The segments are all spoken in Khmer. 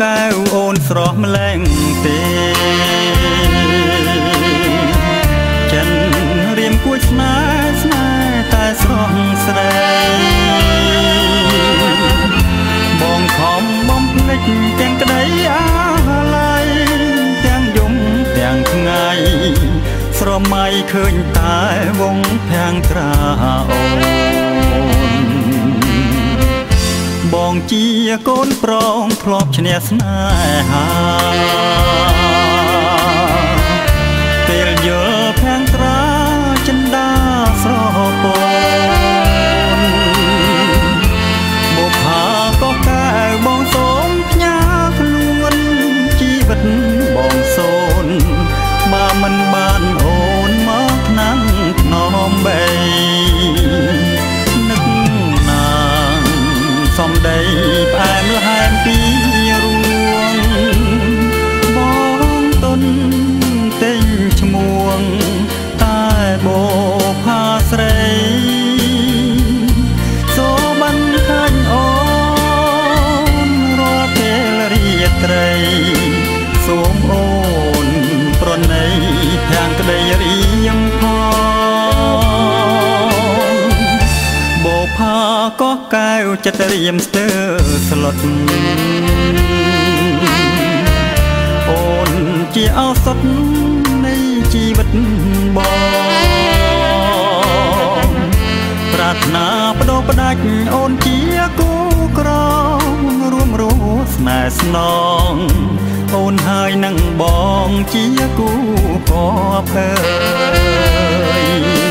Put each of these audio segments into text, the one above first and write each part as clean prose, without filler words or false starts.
កែវអូនស្រស់ម្លែងទេចិនរៀមគួចស្នេហ៍តែស្រស់ស្រីបងខំបំភ្លេចទាំងក្តីអាឡ័យទាំងយំទាំងថ្ងៃស្រមៃឃើញតែវងភាំងត្រាអូនបងជាកូនប្រងធ្លាប់ឈ្នះស្នេហាពេលយល់ភាំងត្រាចិនដាស្រពនបុប្ផាក៏កែវបងសូមផ្ញើខ្លួនជីវិតបងសូនបើមិនបានអូនមកឆ្នាំភ្នំបីនឹកណាងសំដីផ្អែមល្ហែមពីរួងបងទុនទិញឈ្មោះតែបោផាស្រីសូបានឃើញអូនរាល់ពេលរាត្រីសូមអូនប្រណីភាំងក្តីរៀមផងបោផាក៏កែវចិត្តរៀមស្ទើស្លុតអូនជាឱសថនៃជីវិតបងប្រាថ្នាបដូរផ្ដាច់អូនជាគូក្ររួមរស់ស្នេហ៍ស្នងអូនហើយនឹងបងជាគូកភើយ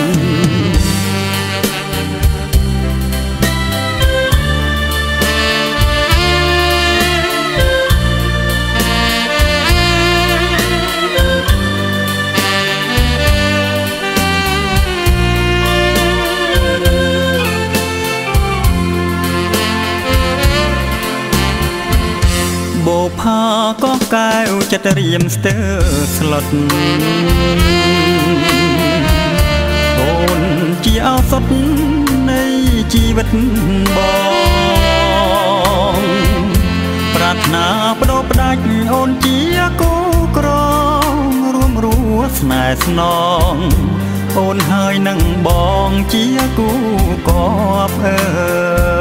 បោផាក៏កែវចិត្តរៀមស្ទើស្លុតអូនជាឱសថនៃជីវិតបងប្រាថ្នាបដូរផ្ដាច់អូនជាគូក្ររួមរស់ស្នេហ៍ស្នងអូនហើយនឹងបងជាគូកភើ